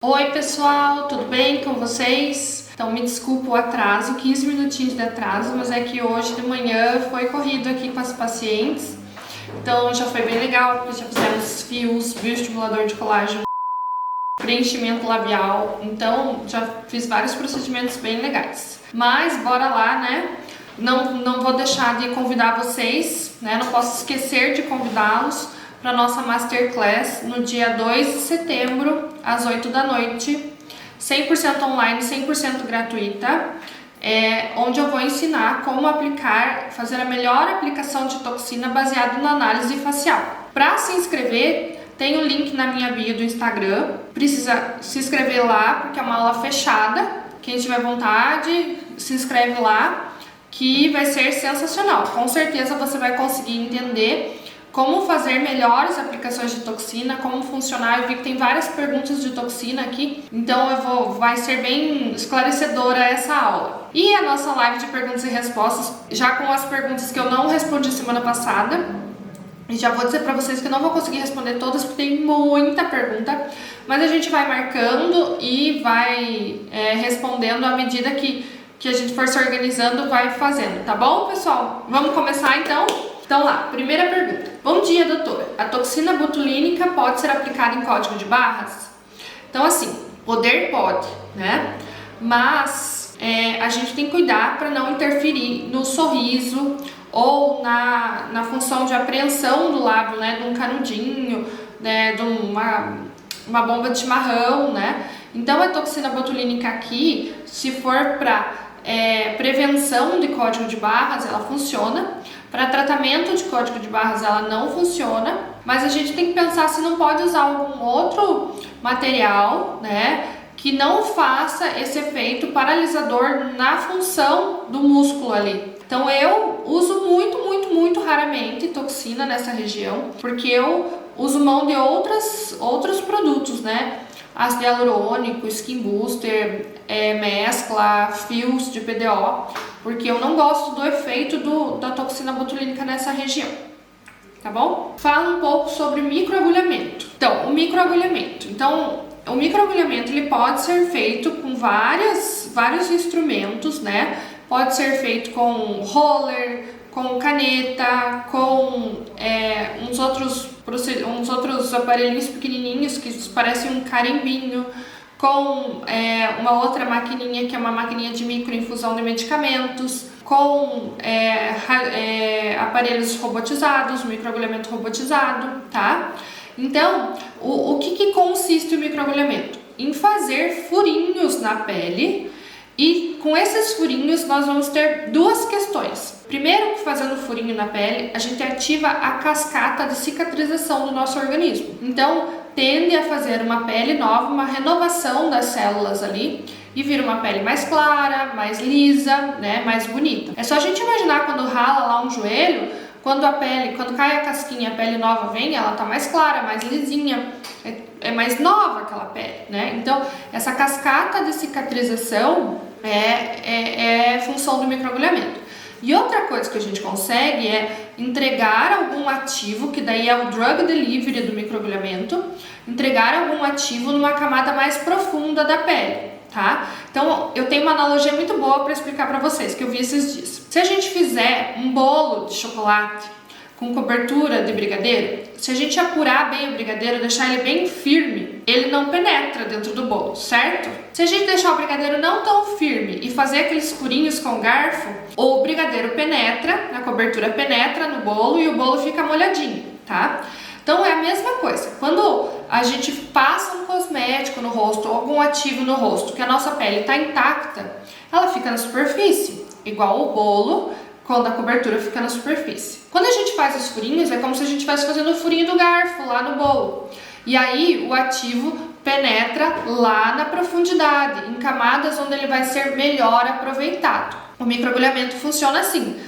Oi pessoal, tudo bem com vocês? Então me desculpa o atraso, 15 minutinhos de atraso, mas é que hoje de manhã foi corrido aqui com as pacientes. Então já foi bem legal, porque já fizemos fios, bioestimulador de colágeno, preenchimento labial, então já fiz vários procedimentos bem legais. Mas bora lá, né? Não vou deixar de convidar vocês, né? Não posso esquecer de convidá-los para nossa Masterclass no dia 2 de setembro, às 8 da noite, 100% online, 100% gratuita, onde eu vou ensinar como fazer a melhor aplicação de toxina baseado na análise facial. Para se inscrever, tem o link na minha bio do Instagram, precisa se inscrever lá, porque é uma aula fechada. Quem tiver vontade, se inscreve lá, que vai ser sensacional. Com certeza você vai conseguir entender como fazer melhores aplicações de toxina, como funcionar. Eu vi que tem várias perguntas de toxina aqui, então vai ser bem esclarecedora essa aula. E a nossa live de perguntas e respostas, já com as perguntas que eu não respondi semana passada, e já vou dizer para vocês que eu não vou conseguir responder todas, porque tem muita pergunta, mas a gente vai marcando e vai respondendo à medida que a gente for se organizando, vai fazendo, tá bom, pessoal? Vamos começar então? Então lá, primeira pergunta. Bom dia, doutora. A toxina botulínica pode ser aplicada em código de barras? Então assim, poder pode, né? Mas a gente tem que cuidar para não interferir no sorriso ou na função de apreensão do lábio, né? De um canudinho, né? De uma bomba de chimarrão, né? Então a toxina botulínica aqui, se for para prevenção de código de barras, ela funciona. Para tratamento de código de barras ela não funciona, mas a gente tem que pensar se não pode usar algum outro material, né, que não faça esse efeito paralisador na função do músculo ali. Então eu uso muito raramente toxina nessa região, porque eu uso mão de outros produtos, né? Ácido hialurônico, skin booster, mescla, fios de PDO, porque eu não gosto do efeito da toxina botulínica nessa região, tá bom? Fala um pouco sobre microagulhamento. Então, o microagulhamento. O microagulhamento ele pode ser feito com vários instrumentos, né? Pode ser feito com roller, com caneta, com uns outros aparelhinhos pequenininhos que parecem um carimbinho, com uma outra maquininha que é uma maquininha de microinfusão de medicamentos, com aparelhos robotizados, microagulhamento robotizado, tá? Então, o que consiste o microagulhamento? Em fazer furinhos na pele, e com esses furinhos nós vamos ter duas questões. Primeiro, fazendo furinho na pele, a gente ativa a cascata de cicatrização do nosso organismo. Então, tende a fazer uma pele nova, uma renovação das células ali, e vira uma pele mais clara, mais lisa, né, mais bonita. É só a gente imaginar quando rala lá um joelho, quando cai a casquinha, a pele nova vem, ela tá mais clara, mais lisinha, é mais nova aquela pele, né? Então, essa cascata de cicatrização é função do microagulhamento. E outra coisa que a gente consegue é entregar algum ativo, que daí é o drug delivery do microagulhamento, entregar algum ativo numa camada mais profunda da pele, tá? Então, eu tenho uma analogia muito boa para explicar para vocês, que eu vi esses dias. Se a gente fizer um bolo de chocolate com cobertura de brigadeiro, se a gente apurar bem o brigadeiro, deixar ele bem firme, ele não penetra dentro do bolo, certo? Se a gente deixar o brigadeiro não tão firme e fazer aqueles furinhos com o garfo, o brigadeiro penetra, a cobertura penetra no bolo e o bolo fica molhadinho, tá? Então é a mesma coisa. Quando a gente passa um cosmético no rosto ou algum ativo no rosto, que a nossa pele está intacta, ela fica na superfície, igual o bolo, quando a cobertura fica na superfície. Quando a gente faz os furinhos, é como se a gente estivesse fazendo o furinho do garfo lá no bolo. E aí o ativo penetra lá na profundidade, em camadas onde ele vai ser melhor aproveitado. O microagulhamento funciona assim,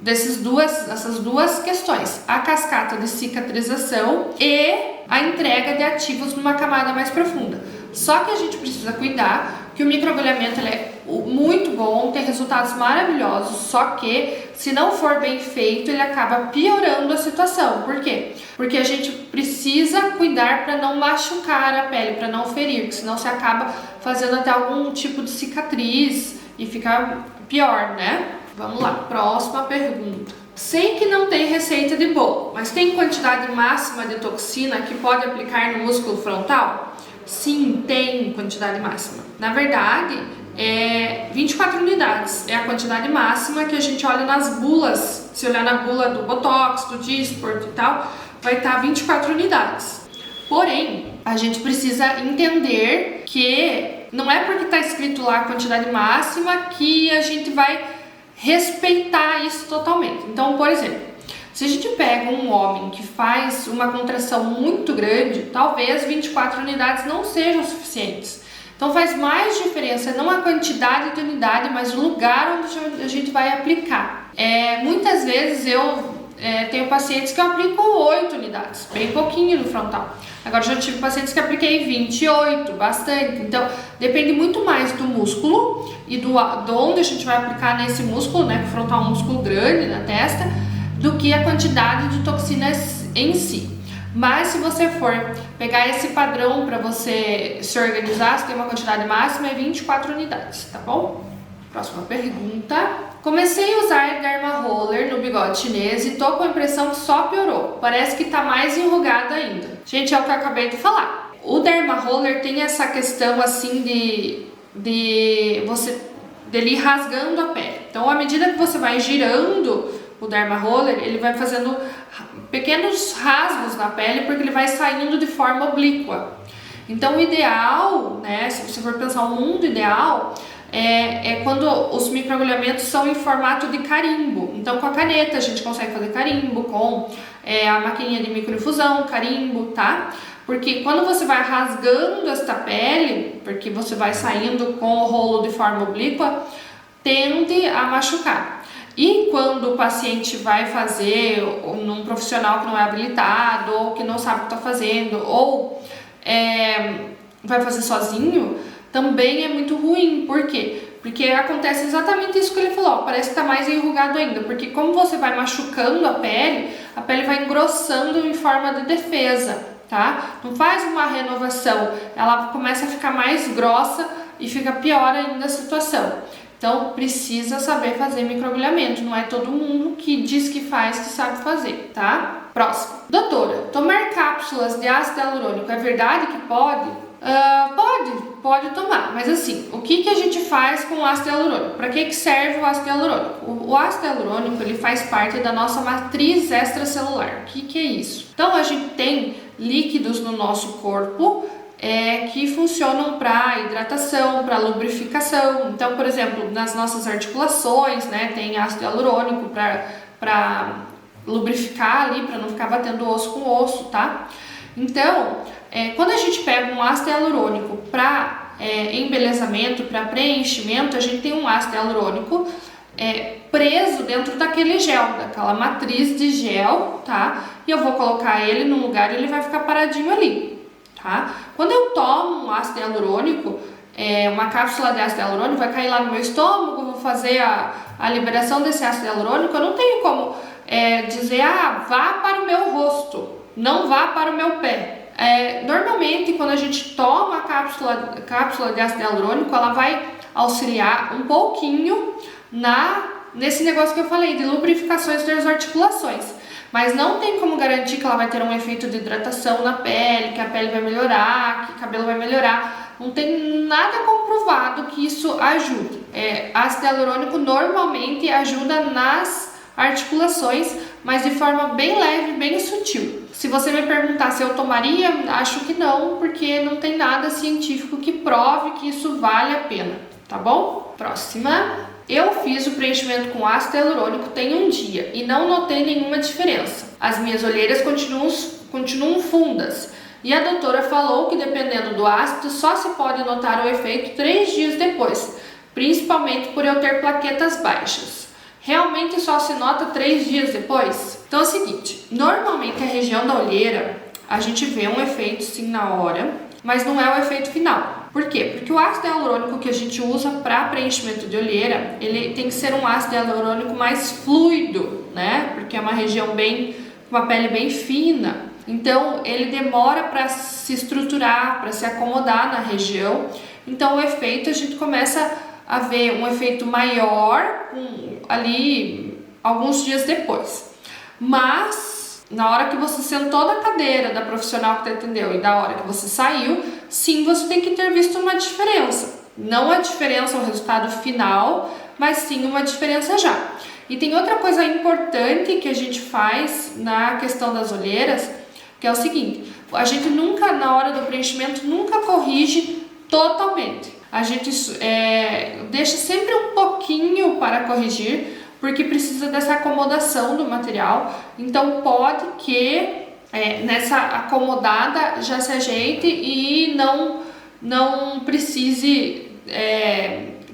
essas duas questões, a cascata de cicatrização e a entrega de ativos numa camada mais profunda. Só que a gente precisa cuidar que o microagulhamento ele é muito bom, tem resultados maravilhosos, só que se não for bem feito, ele acaba piorando a situação. Por quê? Porque a gente precisa cuidar para não machucar a pele, para não ferir, porque senão você acaba fazendo até algum tipo de cicatriz e fica pior, né? Vamos lá, próxima pergunta. Sei que não tem receita de bolo, mas tem quantidade máxima de toxina que pode aplicar no músculo frontal? Sim, tem quantidade máxima. Na verdade, 24 unidades é a quantidade máxima que a gente olha nas bulas. Se olhar na bula do Botox, do Dysport e tal, vai estar 24 unidades. Porém, a gente precisa entender que não é porque está escrito lá a quantidade máxima que a gente vai respeitar isso totalmente. Então, por exemplo, se a gente pega um homem que faz uma contração muito grande, talvez 24 unidades não sejam suficientes. Então faz mais diferença não a quantidade de unidade, mas o lugar onde a gente vai aplicar. Muitas vezes eu tenho pacientes que eu aplico 8 unidades, bem pouquinho no frontal. Agora já tive pacientes que apliquei 28, bastante. Então depende muito mais do músculo e de onde a gente vai aplicar nesse músculo, né? Que o frontal é um músculo grande na testa, do que a quantidade de toxinas em si. Mas se você for pegar esse padrão para você se organizar, você tem uma quantidade máxima, é 24 unidades, tá bom? Próxima pergunta. Comecei a usar Derma Roller no bigode chinês e tô com a impressão que só piorou. Parece que tá mais enrugado ainda. Gente, é o que eu acabei de falar. O Derma Roller tem essa questão assim dele ir rasgando a pele. Então, à medida que você vai girando o Derma Roller, ele vai fazendo pequenos rasgos na pele porque ele vai saindo de forma oblíqua. Então, o ideal, né, se você for pensar o mundo ideal, é quando os microagulhamentos são em formato de carimbo. Então, com a caneta a gente consegue fazer carimbo, com a maquininha de microinfusão, carimbo, tá? Porque quando você vai rasgando esta pele, porque você vai saindo com o rolo de forma oblíqua, tende a machucar. E quando o paciente vai fazer num profissional que não é habilitado, ou que não sabe o que está fazendo, ou vai fazer sozinho, também é muito ruim. Por quê? Porque acontece exatamente isso que ele falou, parece que está mais enrugado ainda, porque como você vai machucando a pele vai engrossando em forma de defesa, tá? Não faz uma renovação, ela começa a ficar mais grossa e fica pior ainda a situação. Então, precisa saber fazer microagulhamento. Não é todo mundo que diz que faz que sabe fazer, tá? Próximo. Doutora, tomar cápsulas de ácido hialurônico é verdade que pode? Pode tomar. Mas assim, o que a gente faz com o ácido hialurônico? Para que serve o ácido hialurônico? O ácido hialurônico, ele faz parte da nossa matriz extracelular. O que é isso? Então, a gente tem líquidos no nosso corpo que funcionam para hidratação, para lubrificação. Então, por exemplo, nas nossas articulações, né, tem ácido hialurônico para lubrificar ali, para não ficar batendo osso com osso, tá? Então, quando a gente pega um ácido hialurônico para embelezamento, para preenchimento, a gente tem um ácido hialurônico preso dentro daquele gel, daquela matriz de gel, tá? E eu vou colocar ele num lugar e ele vai ficar paradinho ali. Tá? Quando eu tomo um ácido hialurônico, uma cápsula de ácido hialurônico vai cair lá no meu estômago, vou fazer a liberação desse ácido hialurônico, eu não tenho como dizer, vá para o meu rosto, não vá para o meu pé. Normalmente, quando a gente toma a cápsula de ácido hialurônico, ela vai auxiliar um pouquinho nesse negócio que eu falei, de lubrificações das articulações. Mas não tem como garantir que ela vai ter um efeito de hidratação na pele, que a pele vai melhorar, que o cabelo vai melhorar. Não tem nada comprovado que isso ajude. Ácido hialurônico normalmente ajuda nas articulações, mas de forma bem leve, bem sutil. Se você me perguntar se eu tomaria, acho que não, porque não tem nada científico que prove que isso vale a pena, tá bom? Próxima. Eu fiz o preenchimento com ácido hialurônico tem um dia e não notei nenhuma diferença. As minhas olheiras continuam fundas. E a doutora falou que dependendo do ácido só se pode notar o efeito 3 dias depois, principalmente por eu ter plaquetas baixas. Realmente só se nota 3 dias depois? Então é o seguinte, normalmente a região da olheira a gente vê um efeito sim na hora, mas não é o efeito final. Por quê? Porque o ácido hialurônico que a gente usa para preenchimento de olheira, ele tem que ser um ácido hialurônico mais fluido, né? Porque é uma região uma pele bem fina. Então, ele demora para se estruturar, para se acomodar na região. Então, o efeito, a gente começa a ver um efeito maior ali alguns dias depois. Mas, na hora que você sentou na cadeira da profissional que te atendeu e da hora que você saiu, sim, você tem que ter visto uma diferença. Não a diferença, o resultado final, mas sim uma diferença já. E tem outra coisa importante que a gente faz na questão das olheiras, que é o seguinte: a gente nunca, na hora do preenchimento, nunca corrige totalmente. A gente deixa sempre um pouquinho para corrigir, porque precisa dessa acomodação do material. Então pode que nessa acomodada já se ajeite e não precise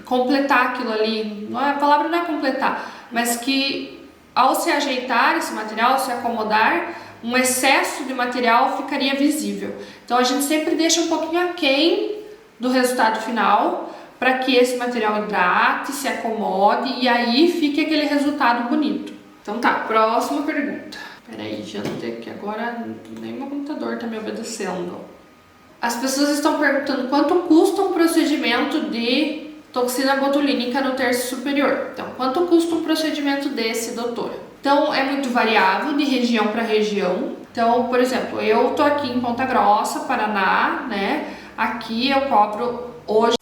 completar aquilo ali. A palavra não é completar, mas que ao se ajeitar esse material, se acomodar, um excesso de material ficaria visível. Então a gente sempre deixa um pouquinho aquém do resultado final, para que esse material hidrate, se acomode e aí fique aquele resultado bonito. Então tá, próxima pergunta. Peraí, já não tem aqui agora, nem meu computador tá me obedecendo. As pessoas estão perguntando quanto custa um procedimento de toxina botulínica no terço superior. Então, quanto custa um procedimento desse, doutora? Então, é muito variável de região para região. Então, por exemplo, eu tô aqui em Ponta Grossa, Paraná, né? Aqui eu cobro hoje,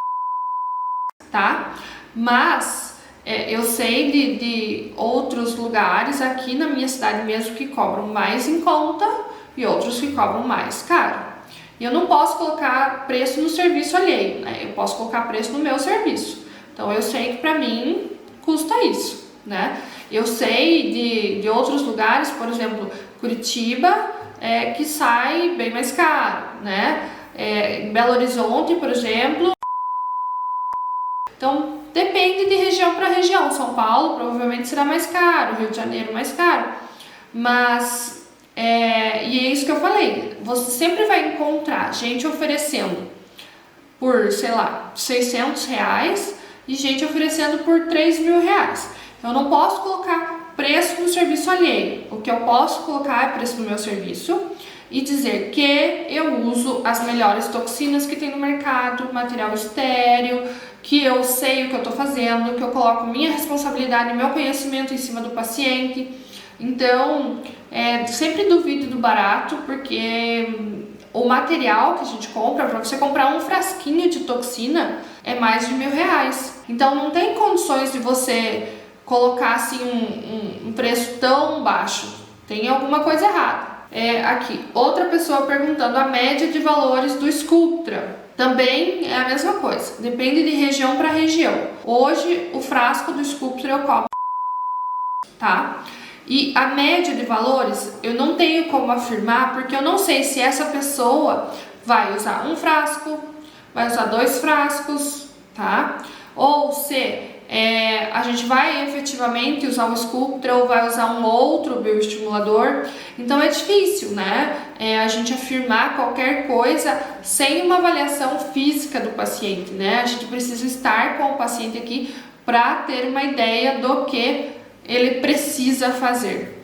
tá? Mas eu sei de outros lugares aqui na minha cidade mesmo que cobram mais em conta e outros que cobram mais caro. E eu não posso colocar preço no serviço alheio, né? Eu posso colocar preço no meu serviço. Então eu sei que pra mim custa isso, né? Eu sei de outros lugares, por exemplo, Curitiba, que sai bem mais caro, né? Em Belo Horizonte, por exemplo. Então depende de região para região. São Paulo provavelmente será mais caro, Rio de Janeiro mais caro, mas e é isso que eu falei, você sempre vai encontrar gente oferecendo por, sei lá, R$600 e gente oferecendo por R$3.000. Eu não posso colocar preço no serviço alheio. O que eu posso colocar é preço no meu serviço e dizer que eu uso as melhores toxinas que tem no mercado, material estéril, que eu sei o que eu estou fazendo, que eu coloco minha responsabilidade, meu conhecimento em cima do paciente. Então, sempre duvide do barato, porque o material que a gente compra, para você comprar um frasquinho de toxina, é mais de R$1.000. Então, não tem condições de você colocar assim um preço tão baixo. Tem alguma coisa errada. Aqui, outra pessoa perguntando a média de valores do Sculptra. Também é a mesma coisa, depende de região para região. Hoje, o frasco do Sculptra eu cobro, tá? E a média de valores eu não tenho como afirmar, porque eu não sei se essa pessoa vai usar um frasco, vai usar 2 frascos, tá? Ou se a gente vai efetivamente usar um Sculptra ou vai usar um outro bioestimulador. Então é difícil, né? A gente afirmar qualquer coisa sem uma avaliação física do paciente, né? A gente precisa estar com o paciente aqui para ter uma ideia do que ele precisa fazer.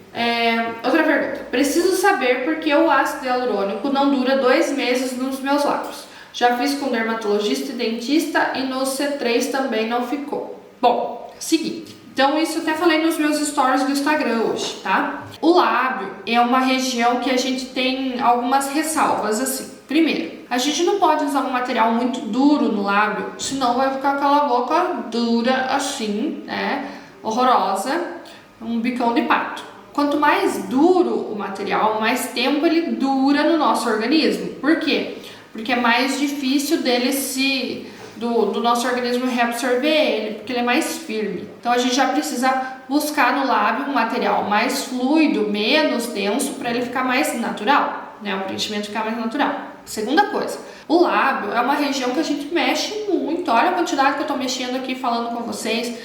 Outra pergunta. Preciso saber por que o ácido hialurônico não dura 2 meses nos meus lábios. Já fiz com dermatologista e dentista e no C3 também não ficou. Bom, seguinte. Então isso eu até falei nos meus stories do Instagram hoje, tá? O lábio é uma região que a gente tem algumas ressalvas assim. Primeiro, a gente não pode usar um material muito duro no lábio, senão vai ficar aquela boca dura assim, né? Horrorosa, um bicão de pato. Quanto mais duro o material, mais tempo ele dura no nosso organismo. Por quê? Porque é mais difícil dele do nosso organismo reabsorver ele, porque ele é mais firme. Então a gente já precisa buscar no lábio um material mais fluido, menos denso, para ele ficar mais natural, né? O preenchimento ficar mais natural. Segunda coisa, o lábio é uma região que a gente mexe muito. Olha a quantidade que eu tô mexendo aqui falando com vocês.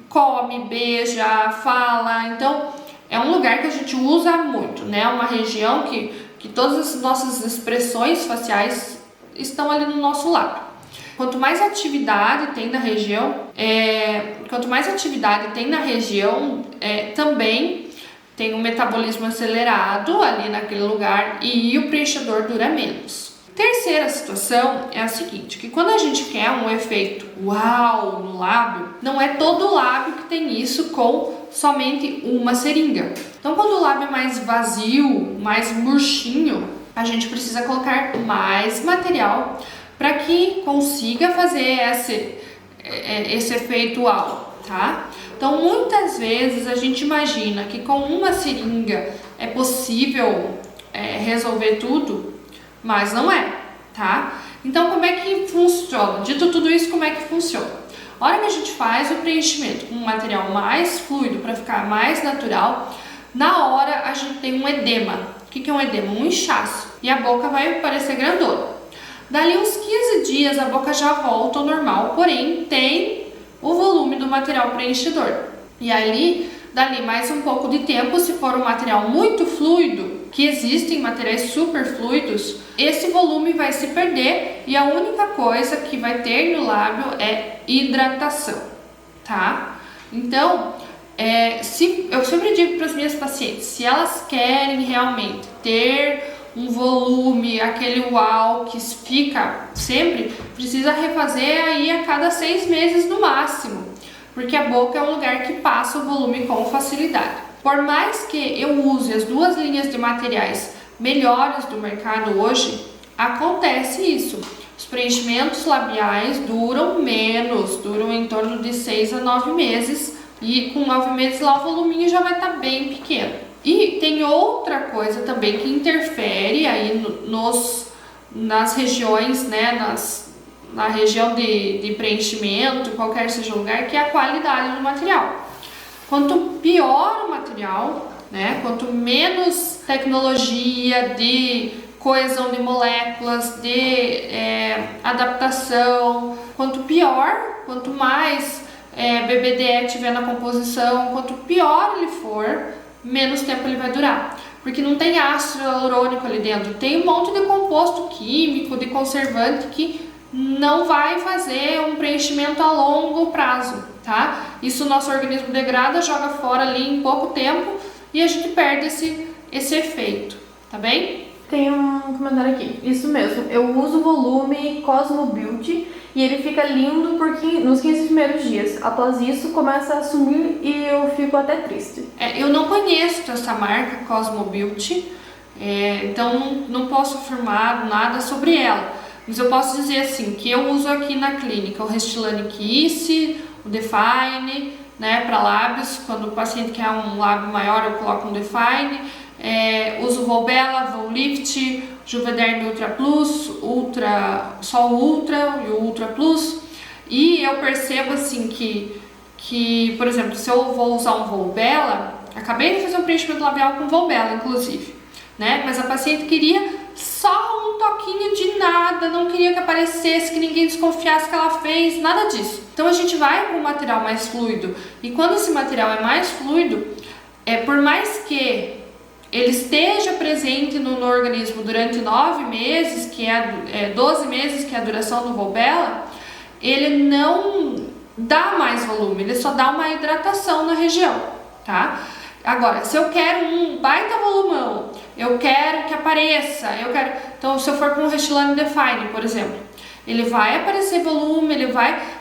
Come, beija, fala. Então é um lugar que a gente usa muito, né? Uma região que todas as nossas expressões faciais estão ali no nosso lábio. quanto mais atividade tem na região, também tem um metabolismo acelerado ali naquele lugar e o preenchedor dura menos. Terceira situação é a seguinte, que quando a gente quer um efeito uau no lábio, não é todo lábio que tem isso com somente uma seringa. Então, quando o lábio é mais vazio, mais murchinho, a gente precisa colocar mais material para que consiga fazer esse efeito uau, tá? Então, muitas vezes a gente imagina que com uma seringa é possível resolver tudo, mas não é, tá? Então, como é que funciona? Dito tudo isso, como é que funciona? A hora que a gente faz o preenchimento com um material mais fluido para ficar mais natural, na hora a gente tem um edema. O que é um edema? Um inchaço. E a boca vai parecer grandona. Dali uns 15 dias a boca já volta ao normal, porém tem o volume do material preenchedor. E ali, dali mais um pouco de tempo, se for um material muito fluido, que existem materiais super fluidos, esse volume vai se perder e a única coisa que vai ter no lábio é hidratação, tá? Então, eu sempre digo para as minhas pacientes, se elas querem realmente ter um volume, aquele uau que fica sempre, precisa refazer aí a cada 6 meses no máximo, porque a boca é um lugar que passa o volume com facilidade. Por mais que eu use as duas linhas de materiais melhores do mercado hoje, acontece isso. Os preenchimentos labiais duram menos, duram em torno de 6 a 9 meses, e com 9 meses lá o voluminho já vai estar bem pequeno. E tem outra coisa também que interfere aí nas regiões, né, na região de preenchimento, qualquer seja o lugar, que é a qualidade do material. Quanto pior o material, né, quanto menos tecnologia de coesão de moléculas, de adaptação, quanto pior, quanto mais BBDE tiver na composição, quanto pior ele for, menos tempo ele vai durar. Porque não tem ácido hialurônico ali dentro, tem um monte de composto químico, de conservante que não vai fazer um preenchimento a longo prazo, tá? Isso o nosso organismo degrada, joga fora ali em pouco tempo e a gente perde esse efeito, tá bem? Tem um comentário aqui, isso mesmo, eu uso o volume Cosmo Beauty e ele fica lindo nos 15 primeiros dias. Após isso, começa a sumir e eu fico até triste. Eu não conheço essa marca Cosmo Beauty, então não posso afirmar nada sobre ela. Mas eu posso dizer assim, que eu uso aqui na clínica o Restylane Kiss, o Define, né, para lábios. Quando o paciente quer um lábio maior, eu coloco um Define. Uso o Volbella, Vollift, Juvederm Ultra Plus, só o Ultra e o Ultra Plus. E eu percebo assim que, por exemplo, se eu vou usar um Volbella, acabei de fazer um preenchimento labial com Volbella, inclusive, né? Mas a paciente queria só um toquinho de nada, não queria que aparecesse, que ninguém desconfiasse que ela fez, nada disso. Então a gente vai para um material mais fluido. E quando esse material é mais fluido, por mais que ele esteja presente no organismo durante 9 meses, que 12 meses, que é a duração do Volbella, ele não dá mais volume, ele só dá uma hidratação na região, tá? Agora, se eu quero um baita volumão, eu quero que apareça, então se eu for com um Restylane Define, por exemplo, ele vai aparecer volume,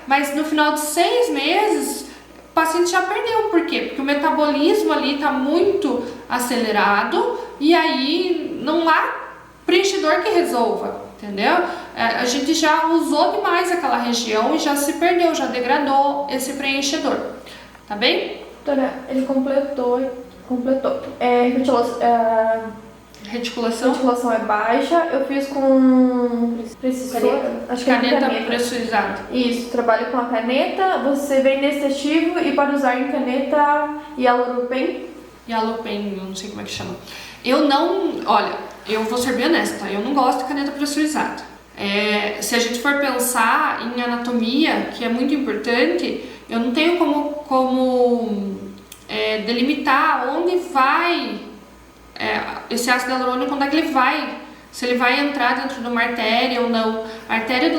mas no final de 6 meses, o paciente já perdeu. Por quê? Porque o metabolismo ali está muito acelerado e aí não há preenchedor que resolva, entendeu? A gente já usou demais aquela região e já se perdeu, já degradou esse preenchedor, tá bem? Doutora, ele completou. Reticulação? Reticulação é baixa, eu fiz com Caneta pressurizada. Isso, trabalho com a caneta, você vem nesse testivo e pode usar em caneta Hyaluron-Pen. Hyaluron-Pen, eu não sei como é que chama. Eu vou ser bem honesta, eu não gosto de caneta pressurizada. Se a gente for pensar em anatomia, que é muito importante, eu não tenho como delimitar onde vai esse ácido hialurônico, onde é que ele vai se ele vai entrar dentro de uma artéria ou não. A artéria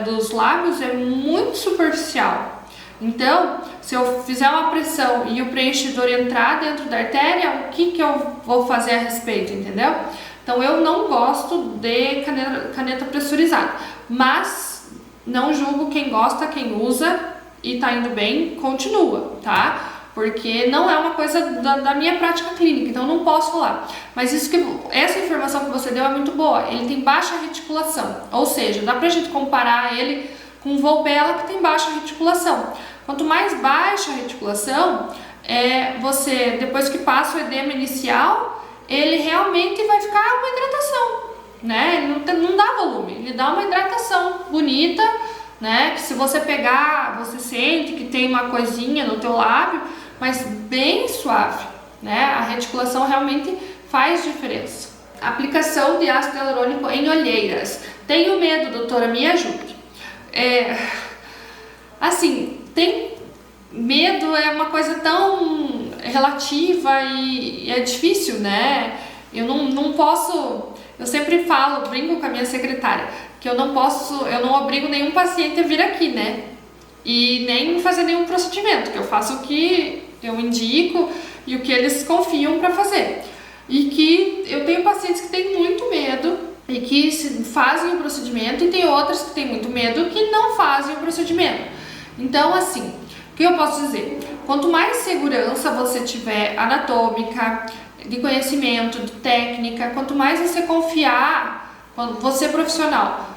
dos lábios é muito superficial. Então, se eu fizer uma pressão e o preenchidor entrar dentro da artéria, o que eu vou fazer a respeito, entendeu? Então, eu não gosto de caneta pressurizada, mas não julgo quem gosta, quem usa e tá indo bem, continua, tá? Porque não é uma coisa da minha prática clínica, então não posso falar. Mas essa informação que você deu é muito boa. Ele tem baixa reticulação, ou seja, dá pra gente comparar ele com o Volbella, que tem baixa reticulação. Quanto mais baixa a reticulação, você, depois que passa o edema inicial, ele realmente vai ficar uma hidratação, né? Ele não dá volume, ele dá uma hidratação bonita, né? Que se você pegar, você sente que tem uma coisinha no teu lábio, mas bem suave, né? A reticulação realmente faz diferença. Aplicação de ácido hialurônico em olheiras. Tenho medo, doutora, me ajude. Assim, medo é uma coisa tão relativa e é difícil, né? Eu não posso, eu sempre falo, brinco com a minha secretária, que eu não obrigo nenhum paciente a vir aqui, né? E nem fazer nenhum procedimento, que eu faço o que eu indico e o que eles confiam para fazer. E que eu tenho pacientes que têm muito medo e que fazem o procedimento, e tem outras que têm muito medo que não fazem o procedimento. Então, assim, o que eu posso dizer? Quanto mais segurança você tiver anatômica, de conhecimento, de técnica, quanto mais você confiar, quando você profissional,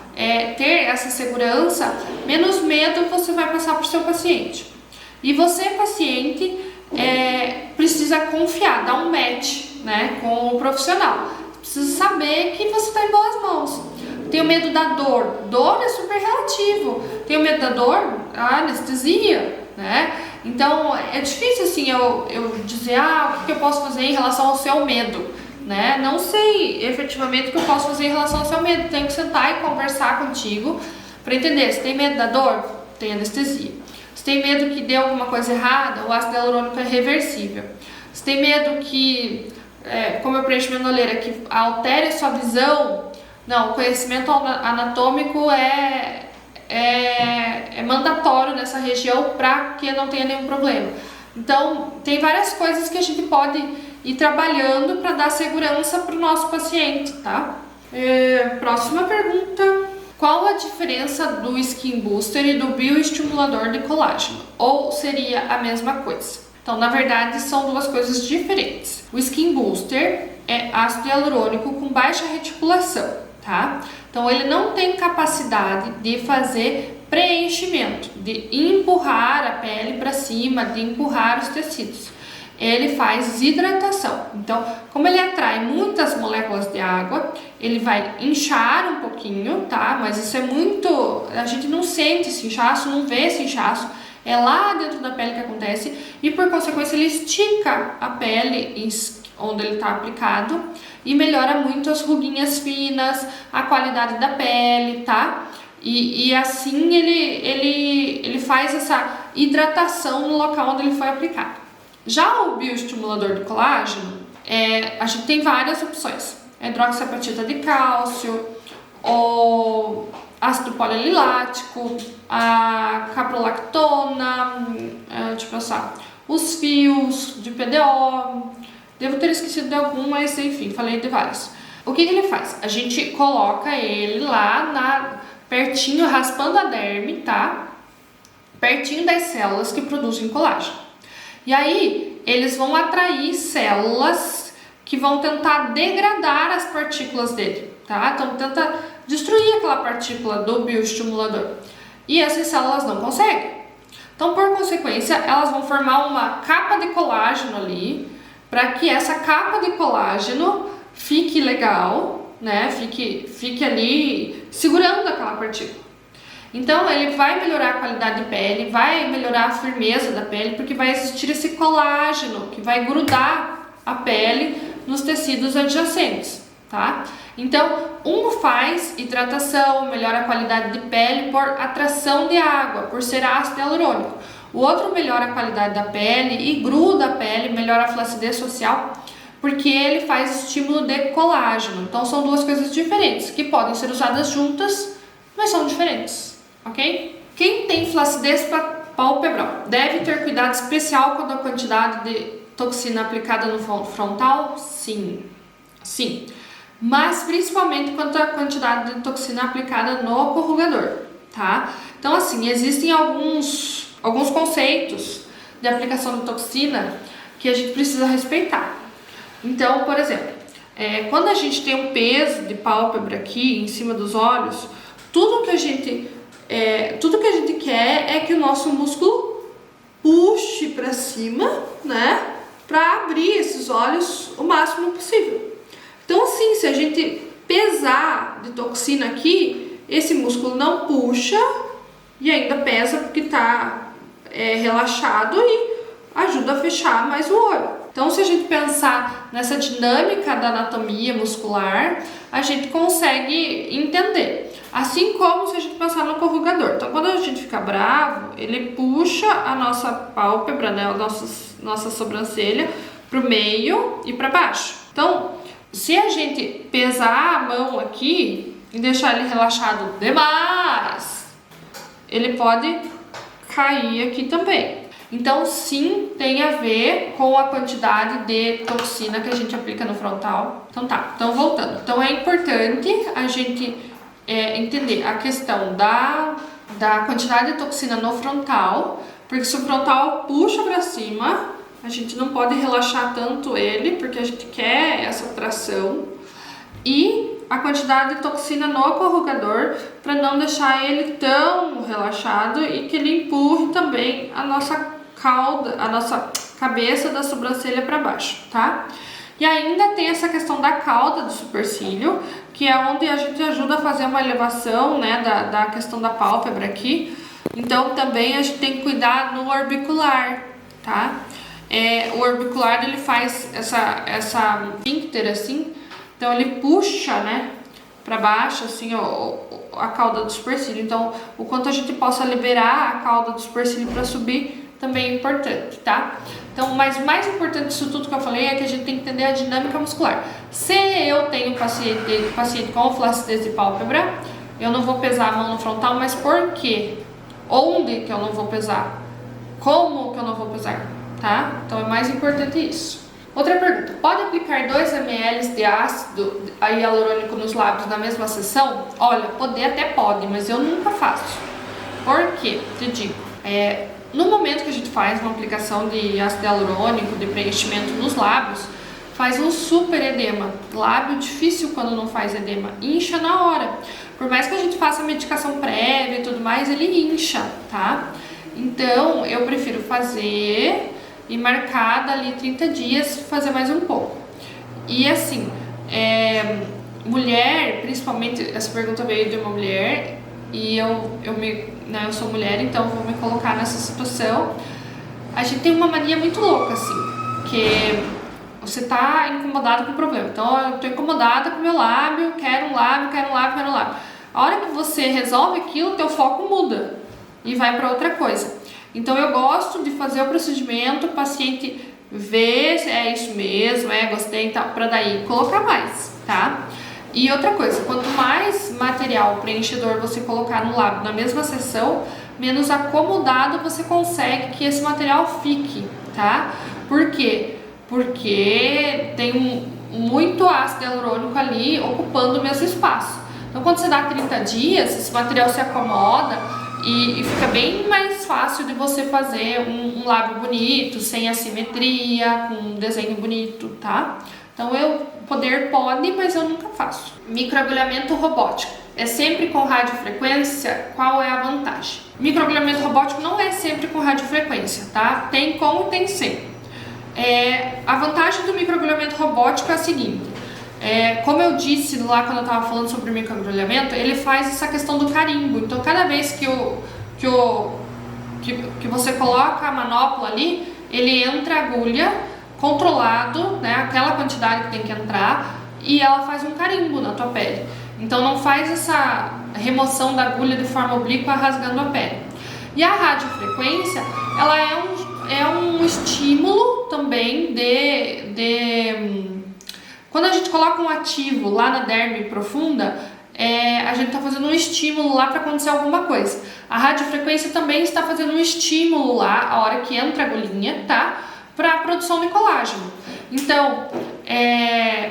ter essa segurança, menos medo você vai passar para o seu paciente. E você, paciente, precisa confiar, dar um match, né, com o profissional. Precisa saber que você está em boas mãos. Tenho medo da dor. Dor é super relativo. Tenho medo da dor? Anestesia, né? Então, é difícil assim eu dizer, o que eu posso fazer em relação ao seu medo, né? Não sei efetivamente o que eu posso fazer em relação ao seu medo. Tenho que sentar e conversar contigo para entender. Se tem medo da dor, tem anestesia. Se tem medo que dê alguma coisa errada, o ácido hialurônico é reversível. Se tem medo que, como eu preenchimento na olheira, que altere a sua visão, não, o conhecimento anatômico é mandatório nessa região para que não tenha nenhum problema. Então, tem várias coisas que a gente pode ir trabalhando para dar segurança para o nosso paciente, tá? Próxima pergunta. Qual a diferença do Skin Booster e do bioestimulador de colágeno? Ou seria a mesma coisa? Então, na verdade, são duas coisas diferentes. O Skin Booster é ácido hialurônico com baixa reticulação, tá? Então, ele não tem capacidade de fazer preenchimento, de empurrar a pele para cima, de empurrar os tecidos. Ele faz hidratação. Então, como ele atrai muitas moléculas de água, ele vai inchar um pouquinho, tá? Mas isso é muito... A gente não sente esse inchaço, não vê esse inchaço. É lá dentro da pele que acontece e, por consequência, ele estica a pele onde ele está aplicado e melhora muito as ruguinhas finas, a qualidade da pele, tá? E assim ele faz essa hidratação no local onde ele foi aplicado. Já o bioestimulador de colágeno, a gente tem várias opções. Hidroxiapatita de cálcio, o ácido polialilático, a caprolactona, deixa eu pensar, os fios de PDO, devo ter esquecido de algum, mas enfim, falei de vários. O que ele faz? A gente coloca ele lá pertinho, raspando a derme, tá? Pertinho das células que produzem colágeno. E aí, eles vão atrair células que vão tentar degradar as partículas dele, tá? Então, tenta destruir aquela partícula do bioestimulador. E essas células não conseguem. Então, por consequência, elas vão formar uma capa de colágeno ali, para que essa capa de colágeno fique legal, né? Fique ali segurando aquela partícula. Então, ele vai melhorar a qualidade de pele, vai melhorar a firmeza da pele, porque vai existir esse colágeno que vai grudar a pele nos tecidos adjacentes, tá? Então, um faz hidratação, melhora a qualidade de pele por atração de água, por ser ácido hialurônico. O outro melhora a qualidade da pele e gruda a pele, melhora a flacidez facial porque ele faz estímulo de colágeno. Então são duas coisas diferentes, que podem ser usadas juntas, mas são diferentes, ok? Quem tem flacidez palpebral deve ter cuidado especial quando a quantidade de toxina aplicada no frontal? Sim, sim. Mas principalmente quanto à quantidade de toxina aplicada no corrugador, tá? Então assim, existem alguns conceitos de aplicação de toxina que a gente precisa respeitar. Então, por exemplo, quando a gente tem um peso de pálpebra aqui em cima dos olhos, tudo que a gente quer é que o nosso músculo puxe para cima, né, para abrir esses olhos o máximo possível. Então, assim, se a gente pesar de toxina aqui, esse músculo não puxa e ainda pesa porque está relaxado e ajuda a fechar mais o olho. Então, se a gente pensar nessa dinâmica da anatomia muscular, a gente consegue entender. Assim como se a gente pensar no corrugador. Então, quando a gente fica bravo, ele puxa a nossa pálpebra, né, a nossa sobrancelha, para o meio e para baixo. Então, se a gente pesar a mão aqui e deixar ele relaxado demais, ele pode cair aqui também. Então, sim, tem a ver com a quantidade de toxina que a gente aplica no frontal. Então tá, então voltando. Então é importante a gente entender a questão da quantidade de toxina no frontal, porque se o frontal puxa para cima, a gente não pode relaxar tanto ele, porque a gente quer essa tração. E a quantidade de toxina no corrugador, para não deixar ele tão relaxado e que ele empurre também a nossa cabeça da sobrancelha para baixo, tá? E ainda tem essa questão da cauda do supercílio, que é onde a gente ajuda a fazer uma elevação, né, da questão da pálpebra aqui. Então também a gente tem que cuidar no orbicular, tá? O orbicular, ele faz essa esfíncter assim, então ele puxa, né, para baixo assim a cauda do supercílio. Então o quanto a gente possa liberar a cauda do supercílio para subir também é importante, tá? Então, mas o mais importante disso tudo que eu falei é que a gente tem que entender a dinâmica muscular. Se eu tenho paciente com flacidez de pálpebra, eu não vou pesar a mão no frontal, mas por quê? Onde que eu não vou pesar? Como que eu não vou pesar? Tá? Então é mais importante isso. Outra pergunta: pode aplicar 2 ml de ácido hialurônico nos lábios na mesma sessão? Olha, poder até pode, mas eu nunca faço. Por quê? Te digo, no momento que a gente faz uma aplicação de ácido hialurônico, de preenchimento nos lábios, faz um super edema. Lábio difícil quando não faz edema, incha na hora. Por mais que a gente faça medicação prévia e tudo mais, ele incha, tá? Então, eu prefiro fazer e marcar dali 30 dias, fazer mais um pouco. E assim, mulher, principalmente, essa pergunta veio de uma mulher, e eu sou mulher, então vou me colocar nessa situação. A gente tem uma mania muito louca, assim, que você tá incomodado com o problema. Então, eu tô incomodada com o meu lábio, quero um lábio. A hora que você resolve aquilo, teu foco muda e vai para outra coisa. Então, eu gosto de fazer o procedimento, o paciente ver se é isso mesmo, gostei e tal, para daí colocar mais, tá? E outra coisa, quanto mais material preenchedor você colocar no lábio na mesma sessão, menos acomodado você consegue que esse material fique, tá? Por quê? Porque tem muito ácido hialurônico ali ocupando o mesmo espaço. Então, quando você dá 30 dias, esse material se acomoda e fica bem mais fácil de você fazer um lábio bonito, sem assimetria, com um desenho bonito, tá? Então, pode, mas eu nunca faço. Microagulhamento robótico. É sempre com radiofrequência? Qual é a vantagem? Microagulhamento robótico não é sempre com radiofrequência, tá? Tem com e tem sem. A vantagem do microagulhamento robótico é a seguinte. Como eu disse lá quando eu estava falando sobre o microagulhamento, ele faz essa questão do carimbo. Então, cada vez que você coloca a manopla ali, ele entra a agulha controlado, né, aquela quantidade que tem que entrar, e ela faz um carimbo na tua pele. Então não faz essa remoção da agulha de forma oblíqua rasgando a pele. E a radiofrequência, ela é um estímulo também quando a gente coloca um ativo lá na derme profunda, a gente está fazendo um estímulo lá para acontecer alguma coisa. A radiofrequência também está fazendo um estímulo lá, a hora que entra a agulhinha, tá? Para a produção de colágeno. Então,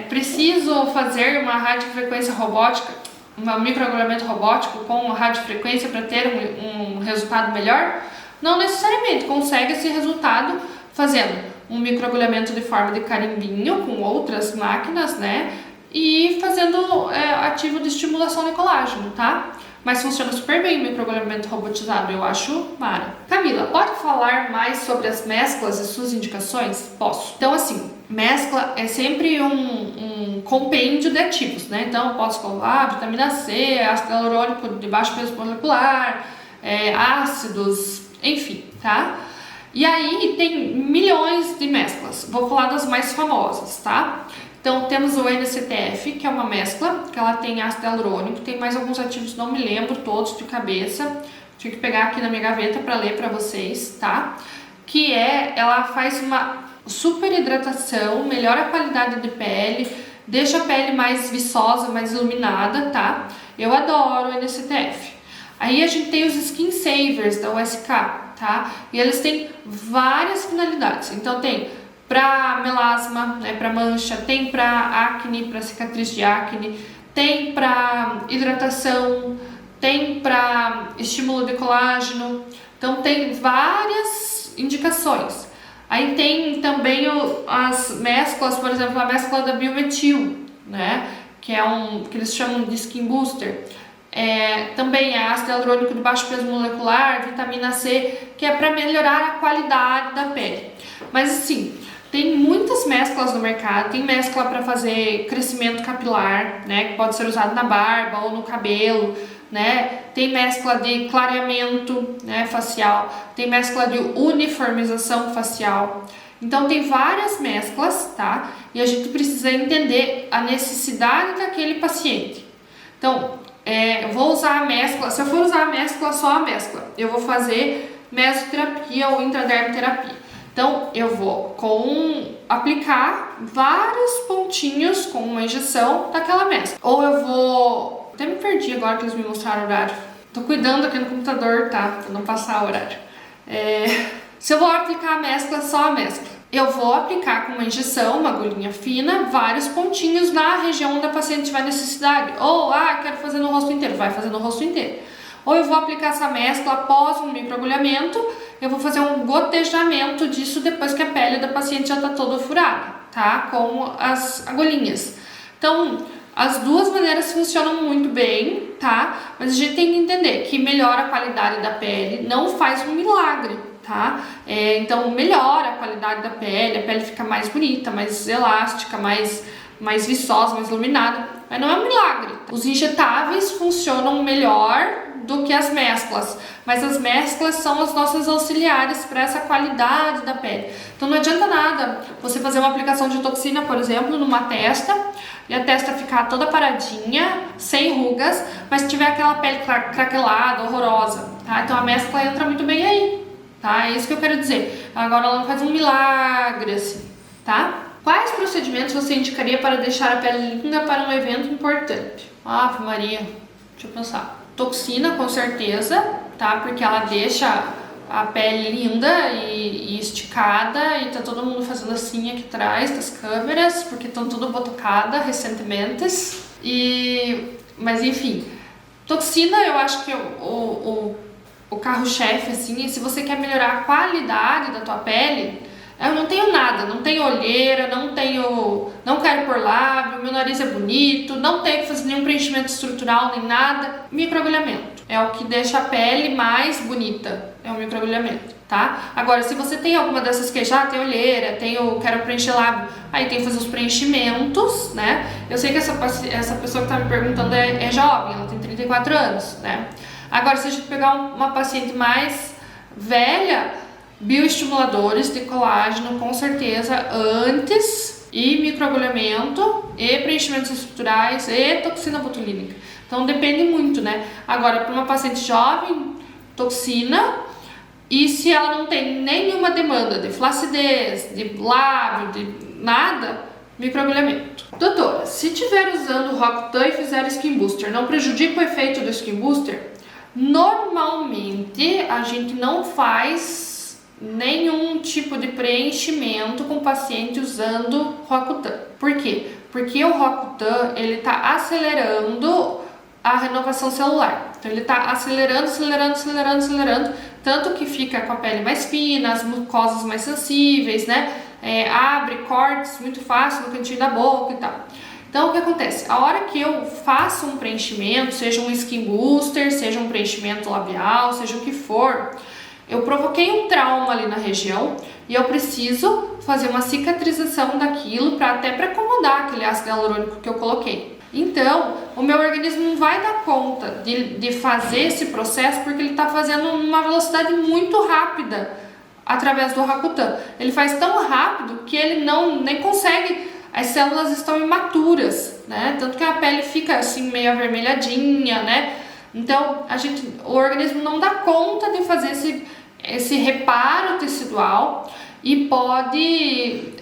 preciso fazer uma radiofrequência robótica, um microagulhamento robótico com radiofrequência para ter um resultado melhor? Não necessariamente, consegue esse resultado fazendo um microagulhamento de forma de carimbinho com outras máquinas, né? E fazendo ativo de estimulação de colágeno, tá? Mas funciona super bem o microagulhamento robotizado, eu acho mara. Camila, pode falar mais sobre as mesclas e suas indicações? Posso. Então, assim, mescla é sempre um compêndio de ativos, né? Então, eu posso colocar vitamina C, ácido hialurônico de baixo peso molecular, ácidos, enfim, tá? E aí tem milhões de mesclas. Vou falar das mais famosas, tá? Então temos o NCTF, que é uma mescla, que ela tem ácido hialurônico, tem mais alguns ativos, não me lembro todos de cabeça, tive que pegar aqui na minha gaveta para ler para vocês, tá? Que ela faz uma super hidratação, melhora a qualidade de pele, deixa a pele mais viçosa, mais iluminada, tá? Eu adoro o NCTF. Aí a gente tem os Skin Savers da USK, tá? E eles têm várias finalidades, então tem para melasma, né, para mancha, tem para acne, para cicatriz de acne, tem para hidratação, tem para estímulo de colágeno, então tem várias indicações. Aí tem também as mesclas, por exemplo, a mescla da Biometil, né, que que eles chamam de Skin Booster. Também é ácido hialurônico de baixo peso molecular, vitamina C, que é para melhorar a qualidade da pele. Mas assim, tem muitas mesclas no mercado, tem mescla para fazer crescimento capilar, né, que pode ser usado na barba ou no cabelo, né, tem mescla de clareamento, né, facial, tem mescla de uniformização facial. Então tem várias mesclas, tá? E a gente precisa entender a necessidade daquele paciente. Então, eu vou usar a mescla, se eu for usar a mescla, só a mescla, eu vou fazer mesoterapia ou intradermoterapia. Então, eu vou aplicar vários pontinhos com uma injeção daquela mescla. Ou eu vou... Até me perdi agora que eles me mostraram o horário. Tô cuidando aqui no computador, tá? Pra não passar o horário. Se eu vou aplicar a mescla, só a mescla. Eu vou aplicar com uma injeção, uma agulhinha fina, vários pontinhos na região onde a paciente tiver necessidade. Ou, quero fazer no rosto inteiro. Vai fazer no rosto inteiro. Ou eu vou aplicar essa mescla após um microagulhamento, eu vou fazer um gotejamento disso depois que a pele da paciente já está toda furada, tá? Com as agulhinhas. Então, as duas maneiras funcionam muito bem, tá? Mas a gente tem que entender que melhora a qualidade da pele, não faz um milagre, tá? Então, melhora a qualidade da pele, a pele fica mais bonita, mais elástica, mais viçosa, mais iluminada, mas não é um milagre. Os injetáveis funcionam melhor do que as mesclas, mas as mesclas são as nossas auxiliares para essa qualidade da pele. Então não adianta nada você fazer uma aplicação de toxina, por exemplo, numa testa, e a testa ficar toda paradinha, sem rugas, mas tiver aquela pele craquelada, horrorosa, tá? Então a mescla entra muito bem aí, tá? É isso que eu quero dizer. Agora ela não faz um milagre assim, tá? Quais procedimentos você indicaria para deixar a pele linda para um evento importante? Ave Maria, deixa eu pensar. Toxina, com certeza, tá? Porque ela deixa a pele linda e esticada, e tá todo mundo fazendo assim aqui atrás das câmeras, porque estão tudo botocada recentemente. Mas enfim, toxina eu acho que o carro-chefe, assim, e se você quer melhorar a qualidade da tua pele, eu não tenho nada, não tenho olheira, não quero pôr lábio, meu nariz é bonito, não tenho que fazer nenhum preenchimento estrutural nem nada. Microagulhamento é o que deixa a pele mais bonita, é o microagulhamento, tá? Agora, se você tem alguma dessas que já tem olheira, quero preencher lábio, aí tem que fazer os preenchimentos, né? Eu sei que essa pessoa que tá me perguntando é jovem, ela tem 34 anos, né? Agora, se a gente pegar uma paciente mais velha, bioestimuladores de colágeno, com certeza, antes, e microagulhamento, e preenchimentos estruturais, e toxina botulínica. Então, depende muito, né? Agora, para uma paciente jovem, toxina, E se ela não tem nenhuma demanda de flacidez, de lábio, de nada, microagulhamento. Doutora, se estiver usando o Roacutan e fizer Skin Booster, não prejudica o efeito do Skin Booster? Normalmente a gente não faz nenhum tipo de preenchimento com o paciente usando Roacutan. Por quê? Porque o Roacutan, ele está acelerando a renovação celular. Então ele está acelerando, tanto que fica com a pele mais fina, as mucosas mais sensíveis, né? Abre cortes muito fácil no cantinho da boca e tal. Então o que acontece? A hora que eu faço um preenchimento, seja um Skin Booster, seja um preenchimento labial, seja o que for, eu provoquei um trauma ali na região e eu preciso fazer uma cicatrização daquilo até para acomodar aquele ácido hialurônico que eu coloquei. Então, o meu organismo não vai dar conta de fazer esse processo porque ele está fazendo uma velocidade muito rápida através do Roacutan. Ele faz tão rápido que ele nem consegue, as células estão imaturas, né? Tanto que a pele fica assim meio avermelhadinha, né? Então, o organismo não dá conta de fazer esse reparo tecidual e pode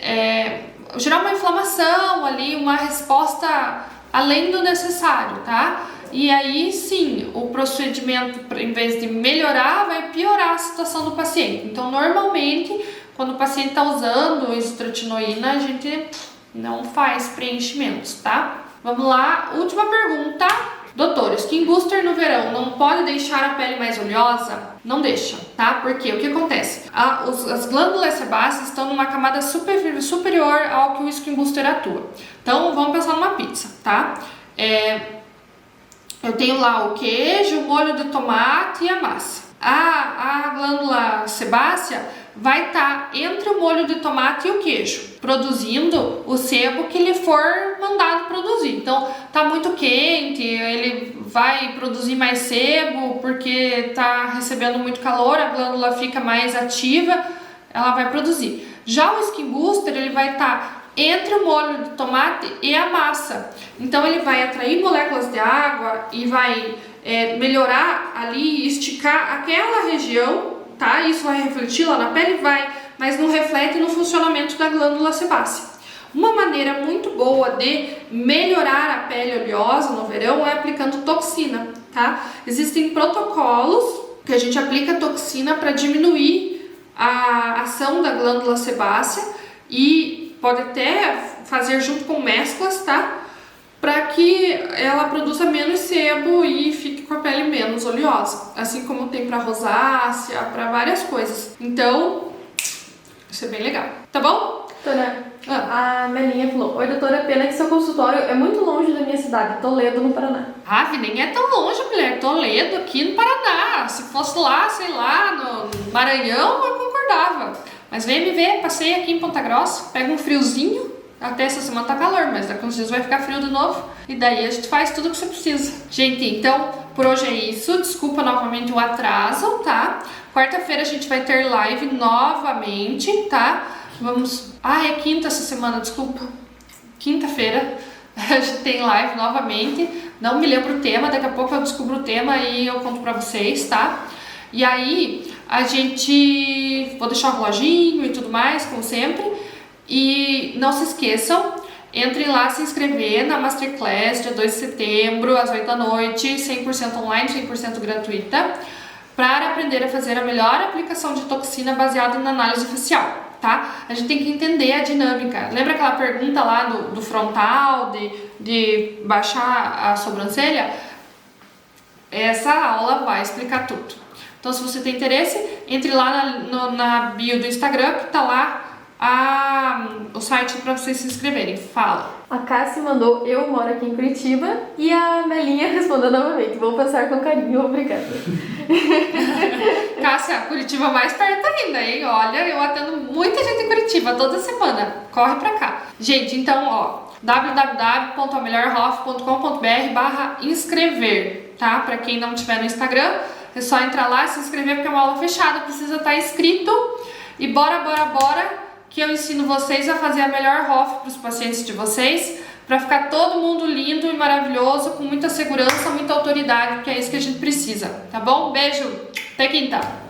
gerar uma inflamação ali, uma resposta além do necessário, tá? E aí sim, o procedimento, em vez de melhorar, vai piorar a situação do paciente. Então, normalmente, quando o paciente está usando isotretinoína, a gente não faz preenchimentos, tá? Vamos lá, última pergunta. Doutor, Skin Booster no verão não pode deixar a pele mais oleosa? Não deixa, tá? Porque o que acontece? As glândulas sebáceas estão numa camada superior ao que o Skin Booster atua. Então, vamos pensar numa pizza, tá? Eu tenho lá o queijo, o molho de tomate e a massa. A glândula sebácea vai estar entre o molho de tomate e o queijo, produzindo o sebo que lhe for mandado produzir. Então, tá muito quente, ele vai produzir mais sebo porque tá recebendo muito calor, a glândula fica mais ativa, ela vai produzir. Já o Skin Booster, ele vai estar entre o molho de tomate e a massa. Então, ele vai atrair moléculas de água e vai melhorar ali, esticar aquela região, tá? Isso vai refletir lá na pele? Vai, mas não reflete no funcionamento da glândula sebácea. Uma maneira muito boa de melhorar a pele oleosa no verão é aplicando toxina, tá? Existem protocolos que a gente aplica toxina para diminuir a ação da glândula sebácea e pode até fazer junto com mesclas, tá? Para que ela produza menos sebo e fique com a pele menos oleosa, assim como tem para rosácea, para várias coisas. Então, isso é bem legal, tá bom? Doutora, a Melinha falou: oi, doutora, pena que seu consultório é muito longe da minha cidade, Toledo, no Paraná. Nem é tão longe, mulher. Toledo, aqui no Paraná. Se fosse lá, sei lá, no Maranhão, eu concordava. Mas vem me ver, passei aqui em Ponta Grossa, pega um friozinho. Até essa semana tá calor, mas daqui uns dias vai ficar frio de novo. E daí a gente faz tudo o que você precisa. Gente, então, por hoje é isso. Desculpa novamente o atraso, tá? Quarta-feira a gente vai ter live novamente, tá? É quinta essa semana, desculpa. Quinta-feira a gente tem live novamente. Não me lembro o tema, daqui a pouco eu descubro o tema e eu conto pra vocês, tá? E aí, vou deixar o reloginho e tudo mais, como sempre. E não se esqueçam, entrem lá se inscrever na Masterclass, dia 2 de setembro, às 8 da noite, 100% online, 100% gratuita, para aprender a fazer a melhor aplicação de toxina baseada na análise facial, tá? A gente tem que entender a dinâmica. Lembra aquela pergunta lá do frontal, de baixar a sobrancelha? Essa aula vai explicar tudo. Então, se você tem interesse, entre lá na bio do Instagram, que tá lá o site para vocês se inscreverem. Fala. A Cássia mandou: eu moro aqui em Curitiba. E a Melinha respondeu novamente: vou passar com carinho, obrigada. Cássia, Curitiba mais perto ainda, hein? Olha, eu atendo muita gente em Curitiba toda semana. Corre pra cá. Gente, então, www.amelhorhof.com.br/inscrever, tá? Pra quem não tiver no Instagram, é só entrar lá e se inscrever, porque é uma aula fechada, precisa estar inscrito. E bora, que eu ensino vocês a fazer a melhor HOF para os pacientes de vocês, para ficar todo mundo lindo e maravilhoso, com muita segurança, muita autoridade, que é isso que a gente precisa, tá bom? Beijo, até quinta!